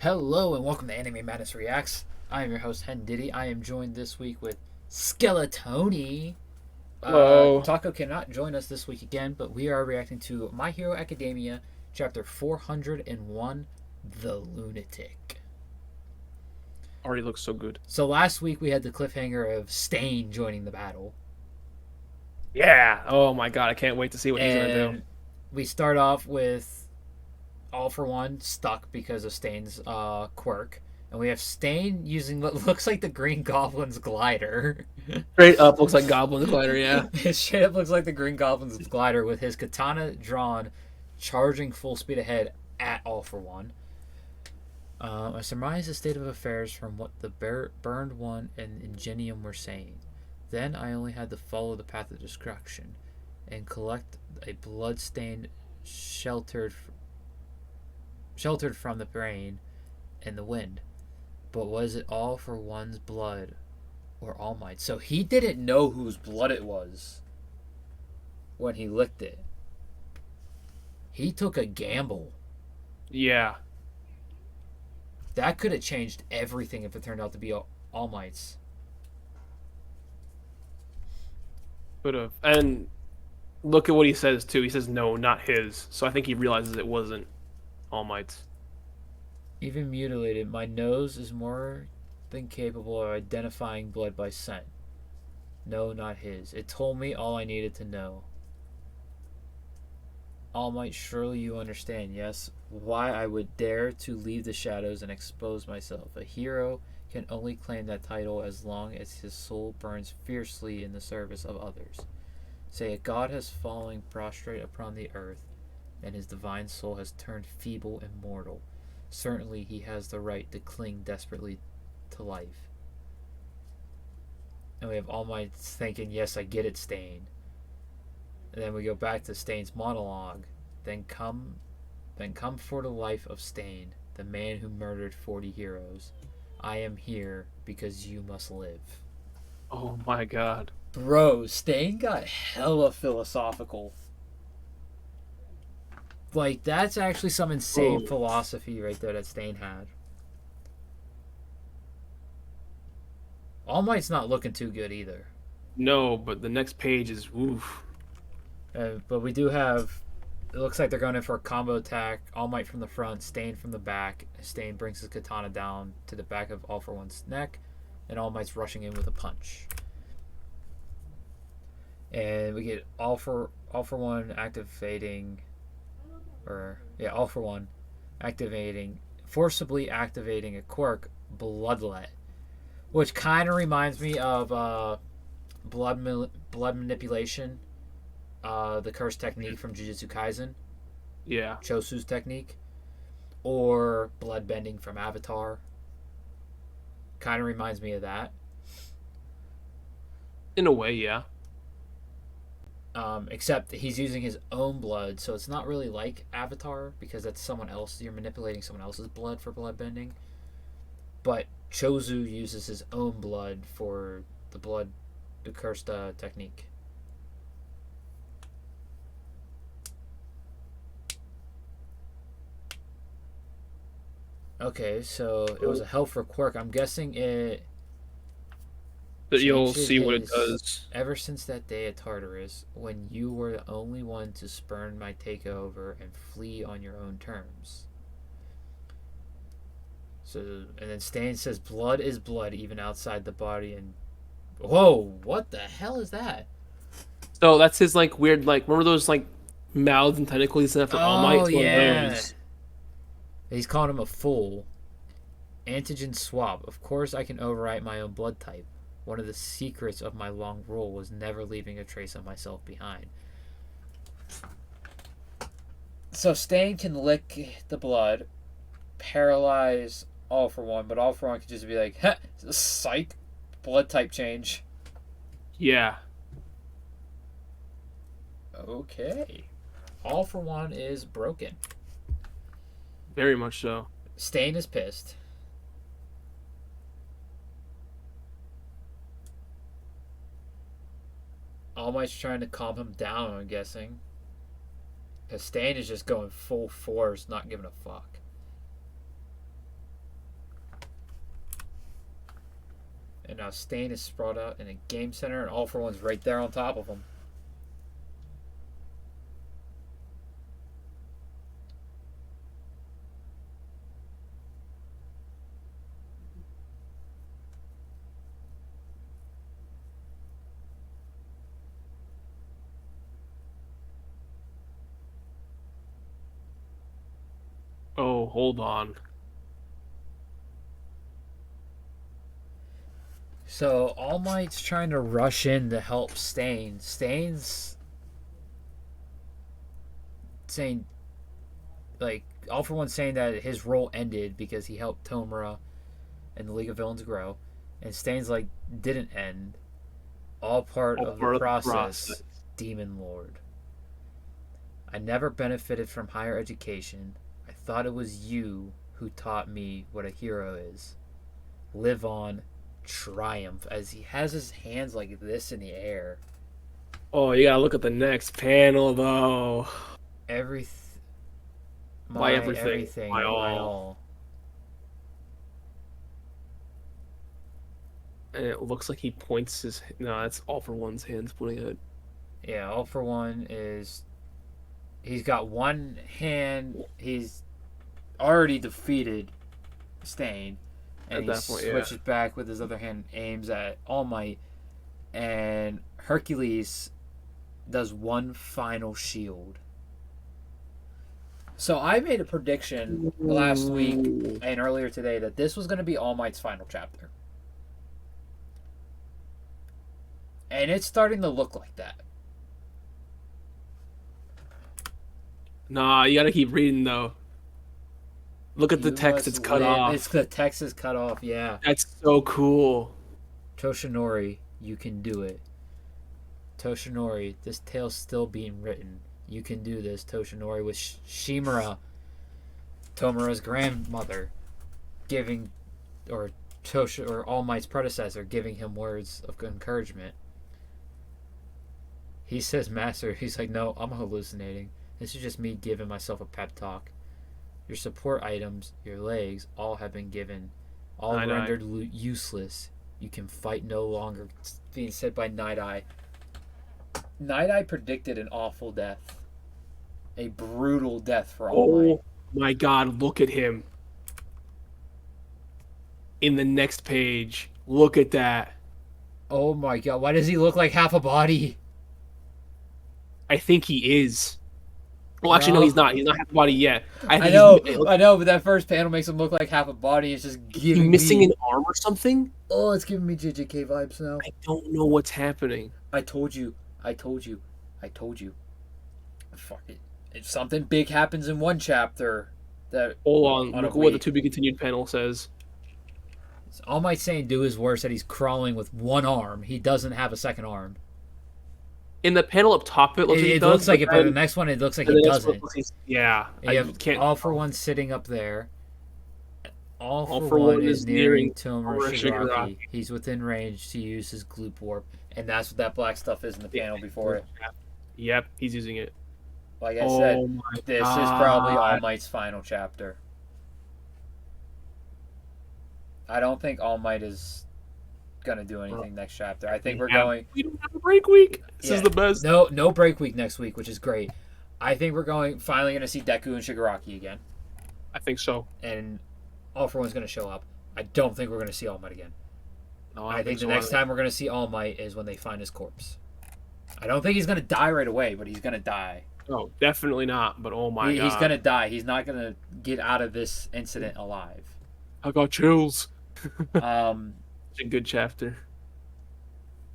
Hello and welcome to Anime Madness Reacts. I am your host HenDiddy. I am joined this week with Skeletony. Hello. Tacco cannot join us this week again, but we are reacting to My Hero Academia, Chapter 401, The Lunatic. Already looks so good. So last week we had the cliffhanger of Stain joining the battle. Yeah. Oh my god, I can't wait to see what he's gonna do. And we start off with All for One stuck because of Stain's quirk. And we have Stain using what looks like the Green Goblin's glider. Straight up looks like Goblin Glider, yeah. It straight up looks like the Green Goblin's glider with his katana drawn, charging full speed ahead at All for One. I surmise the state of affairs from what the Burned One and Ingenium were saying. Then I only had to follow the path of destruction and collect a blood-stained sheltered from the rain and the wind. But was it All for One's blood or All Might? So he didn't know whose blood it was when he licked it. He took a gamble. Yeah. That could have changed everything if it turned out to be All Might's. Could have. And look at what he says too. He says no, not his. So I think he realizes it wasn't All Might's. Even mutilated, my nose is more than capable of identifying blood by scent. No, not his. It told me all I needed to know. All Might, surely you understand, yes? Why I would dare to leave the shadows and expose myself. A hero can only claim that title as long as his soul burns fiercely in the service of others. Say a god has fallen prostrate upon the earth, and his divine soul has turned feeble and mortal. Certainly he has the right to cling desperately to life. And we have All Might thinking, yes, I get it, Stain. And then we go back to Stain's monologue. Then come for the life of Stain, the man who murdered 40 heroes. I am here because you must live. Oh my god. Bro, Stain got hella philosophical. Like, that's actually some insane philosophy right there that Stain had. All Might's not looking too good either. No, but the next page is oof. But we do have. It looks like they're going in for a combo attack. All Might from the front, Stain from the back. Stain brings his katana down to the back of All for One's neck, and All Might's rushing in with a punch. And we get All for One activating, All for One forcibly activating a quirk, Bloodlet, which kind of reminds me of blood manipulation. The curse technique from Jujutsu Kaisen. Yeah. Chosu's technique. Or blood bending from Avatar. Kind of reminds me of that. In a way, yeah. Except he's using his own blood, so it's not really like Avatar because that's someone else. You're manipulating someone else's blood for blood bending. But Chosu uses his own blood for the cursed technique. Okay, so it was a help for quirk. I'm guessing it. But you'll see what it does. Ever since that day at Tartarus, when you were the only one to spurn my takeover and flee on your own terms. So, and then Stan says, "Blood is blood, even outside the body." And whoa, what the hell is that? So that's his like weird like remember those like mouths and tentacles after All Might? Oh It's one of yeah. those. He's calling him a fool. Antigen swap. Of course, I can overwrite my own blood type. One of the secrets of my long rule was never leaving a trace of myself behind. So Stain can lick the blood, paralyze All for One, but All for One could just be like, psych, blood type change. Yeah. Okay. All for One is broken. Very much so. Stain is pissed. All Might's trying to calm him down, I'm guessing. Because Stain is just going full force, not giving a fuck. And now Stain is sprawled out in a game center, and All for One's right there on top of him. Oh, hold on. So All Might's trying to rush in to help Stain. Stain's saying, like, All for One saying that his role ended because he helped Tomura and the League of Villains grow. And Stain's like, didn't end. All part of the process, Demon Lord. I never benefited from higher education. I thought it was you who taught me what a hero is. Live on, triumph, as he has his hands like this in the air. Oh, you gotta look at the next panel, though. Everything. My everything. My all. And it looks like he points his... No, that's All for One's hands pointing at... Yeah, All for One is... He's got one hand. He's already defeated Stain. And he switches back with his other hand, aims at All Might. And Hercules does one final shield. So I made a prediction last week and earlier today that this was going to be All Might's final chapter. And it's starting to look like that. Nah, you gotta keep reading, though. Look at the text, it's cut off. The text is cut off, yeah. That's so cool. Toshinori, you can do it. Toshinori, this tale's still being written. You can do this, Toshinori, with Shimura, Tomura's grandmother, giving, or All Might's predecessor, giving him words of encouragement. He says, Master, he's like, no, I'm hallucinating. This is just me giving myself a pep talk. Your support items, your legs, all have been given. All rendered useless. You can fight no longer. It's being said by Night Eye. Night Eye predicted an awful death. A brutal death for All Might. Oh my god, look at him. In the next page. Look at that. Oh my god, why does he look like half a body? I think he is. Well, actually, no, he's not. He's not half a body yet. I know, but that first panel makes him look like half a body. It's just giving missing an arm or something? Oh, it's giving me JJK vibes now. I don't know what's happening. I told you. Fuck it. If something big happens in one chapter, that hold on. Look at what the to be continued panel says. All Might saying do his worst that he's crawling with one arm. He doesn't have a second arm. In the panel up top, it looks like he does. Looks like it, but the next one, it looks like he doesn't. Yeah. You have All for One sitting up there. All for One is nearing Tomura Shigaraki. He's within range to use his gloop warp. And that's what that black stuff is in the panel before it. Yep, he's using it. Like I said, this is probably All Might's final chapter. I don't think All Might is gonna do anything next chapter. I think we don't have a break week. This is the best. No break week next week, which is great. I think we're finally gonna see Deku and Shigaraki again. I think so. And All for One's gonna show up. I don't think we're gonna see All Might again. No, I think the next time we're gonna see All Might is when they find his corpse. I don't think he's gonna die right away, but he's gonna die. Oh, definitely not. But oh my god, he's gonna die. He's not gonna get out of this incident alive. I got chills. It's a good chapter.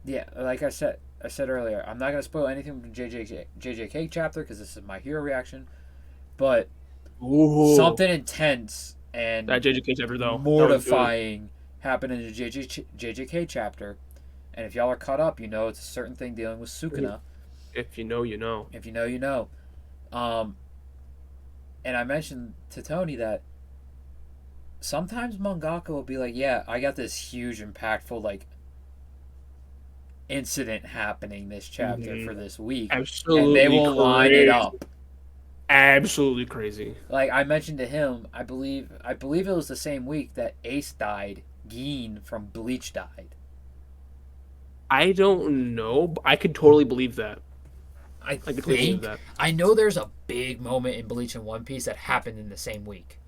Yeah, like I said earlier, I'm not gonna spoil anything from JJK chapter because this is my hero reaction. But something intense and that JJK chapter though mortifying happened in the JJK chapter. And if y'all are caught up, you know it's a certain thing dealing with Sukuna. If you know, you know. If you know, you know. And I mentioned to Tony that sometimes mangaka will be like, yeah, I got this huge, impactful, like, incident happening this chapter for this week. Absolutely and they will line it up. Absolutely crazy. Like, I mentioned to him, I believe it was the same week that Ace died, Gin from Bleach died. I don't know. But I could totally believe that. I I could totally believe think that. I know there's a big moment in Bleach and One Piece that happened in the same week.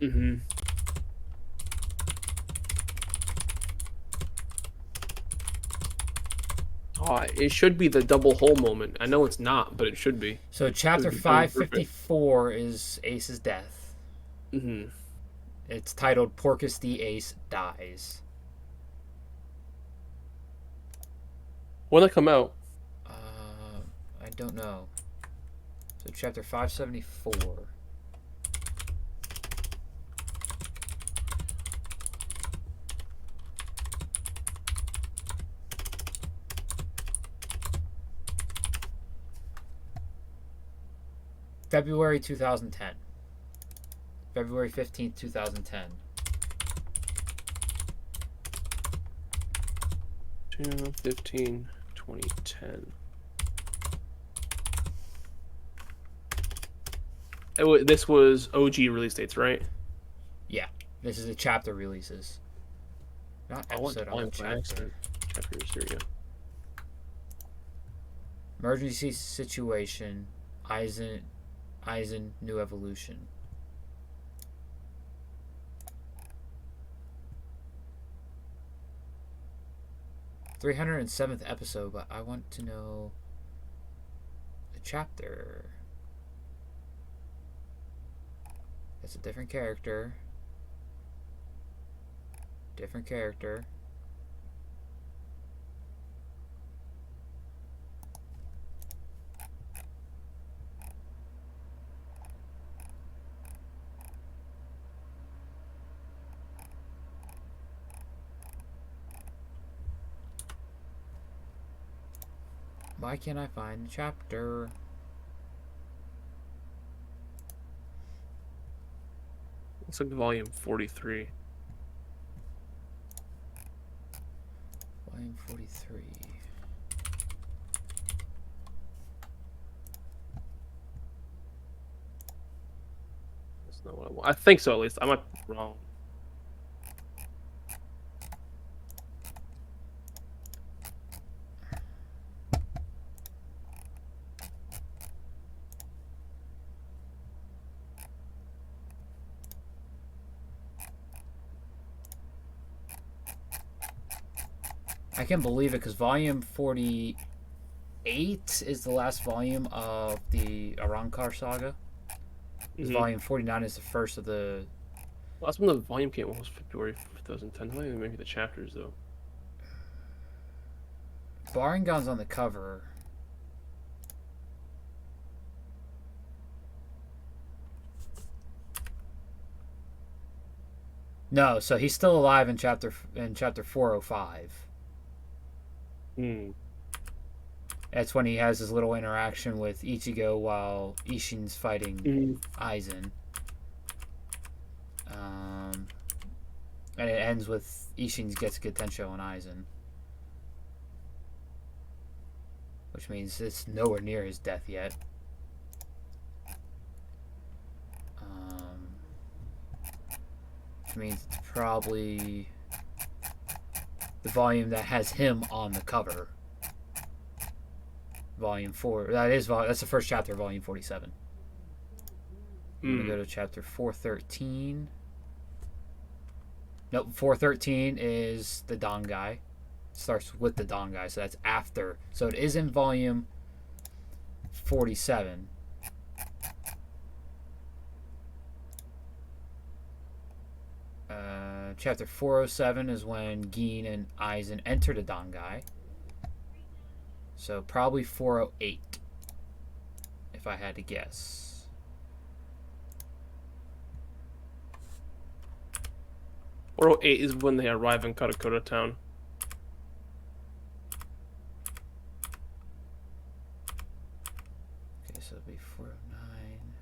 Mm-hmm. Oh, it should be the double hole moment. I know it's not, but it should be. So It chapter would be perfect. 554 is Ace's death. Mm-hmm. It's titled Porcus the Ace Dies. When did that come out? I don't know. So chapter 574. February 2010. February 15th, 2010. 2015, 2010. This was OG release dates, right? Yeah, this is the chapter releases. Not I went to episode on the volume by chapter. accident. Chapters, here we go. Emergency situation. Eisen New Evolution. (307th episode), but I want to know the chapter. It's a different character. Different character. Why can't I find the chapter? Looks like volume 43. Volume 43. That's not what I want. I think so, at least. I might be wrong. I can't believe it because volume 48 is the last volume of the Arrancar saga. Mm-hmm. Volume 49 is the first of the. Last one the volume came out was February 2010. I don't even maybe the chapters though. Baringon's on the cover. No, so he's still alive in chapter 405. Hmm. That's when he has his little interaction with Ichigo while Ishin's fighting Aizen. And it ends with Ishin's gets Getensho on Aizen. Which means it's nowhere near his death yet. Which means it's probably the volume that has him on the cover. Volume 4. That's the first chapter of volume 47. I'm going to go to chapter 413. Nope, 413 is the Don guy. Starts with the Don guy, so that's after. So it is in volume 47. Chapter 407 is when Gin and Aizen enter the Don guy. So probably 408, if I had to guess. Or 8 is when they arrive in Karakura town. Okay, so it'll be 409.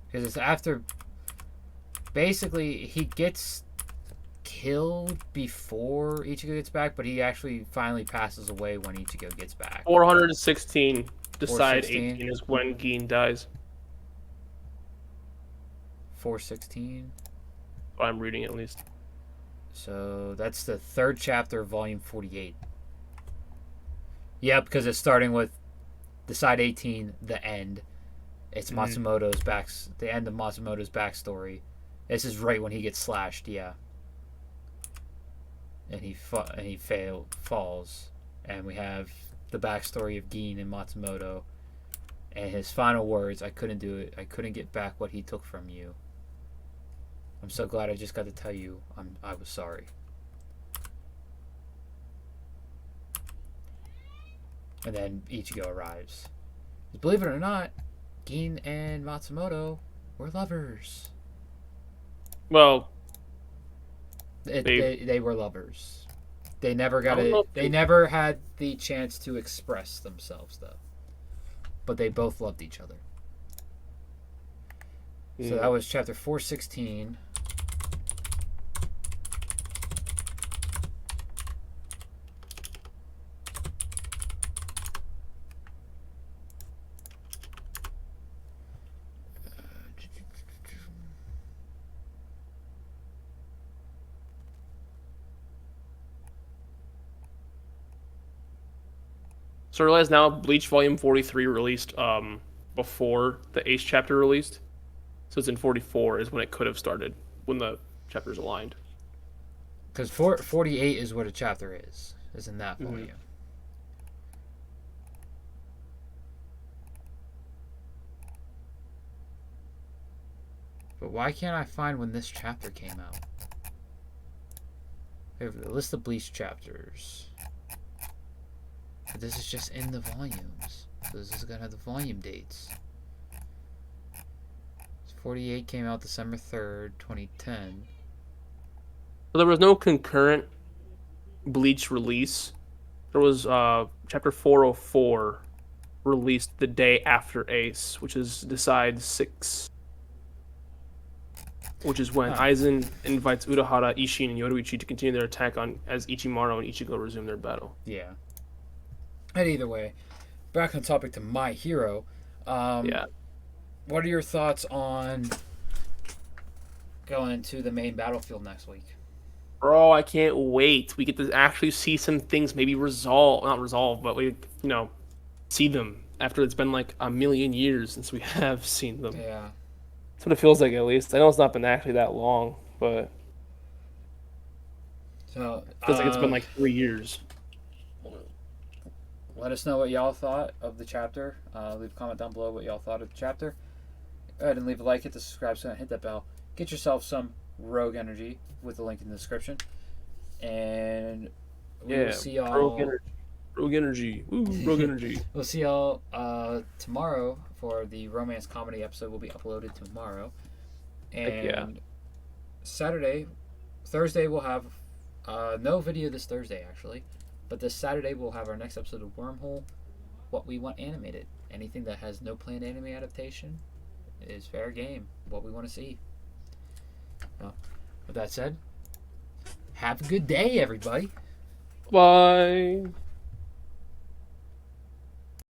Because it's after. Basically, he gets killed before Ichigo gets back, but he actually finally passes away when Ichigo gets back. 416. Decide 416? 18 is when Gin dies. 416. I'm reading at least. So that's the third chapter of volume 48. Yeah, because it's starting with the side 18, the end. It's Matsumoto's the end of Matsumoto's backstory. This is right when he gets slashed, yeah. And he falls. And we have the backstory of Gin and Matsumoto. And his final words, I couldn't do it. I couldn't get back what he took from you. I'm so glad I just got to tell you I was sorry. And then Ichigo arrives. Believe it or not, Gin and Matsumoto were lovers. Well, they were lovers. They never They never had the chance to express themselves, though. But they both loved each other. So that was chapter 416. So I realize now Bleach Volume 43 released before the Ace chapter released. So it's in 44 is when it could have started, when the chapters aligned. Because 48 is what a chapter is in that volume. Mm-hmm. But why can't I find when this chapter came out? Here, the list of Bleach chapters. But this is just in the volumes. So this is going to have the volume dates. 48 came out December 3rd, 2010. So there was no concurrent Bleach release. There was chapter 404 released the day after Ace, which is Decide 6. Which is when Aizen invites Urahara, Ishin, and Yoruichi to continue their attack as Ichimaru and Ichigo resume their battle. Yeah. And either way, back on topic to My Hero. Yeah. What are your thoughts on going to the main battlefield next week? Bro, I can't wait. We get to actually see some things maybe not resolve, but we, see them after it's been like a million years since we have seen them. Yeah. That's what it feels like, at least. I know it's not been actually that long, but so it feels like it's been like 3 years. Let us know what y'all thought of the chapter. Leave a comment down below what y'all thought of the chapter. Go ahead and leave a like, hit the subscribe button, hit that bell. Get yourself some Rogue Energy with the link in the description. And we will see y'all. Rogue Energy. Ooh, Rogue Energy. We'll see y'all tomorrow for the romance comedy episode. Will be uploaded tomorrow. And Thursday we'll have no video this Thursday actually. But this Saturday, we'll have our next episode of Wormhole, What We Want Animated. Anything that has no planned anime adaptation is fair game. What we want to see. Well, with that said, have a good day, everybody. Bye.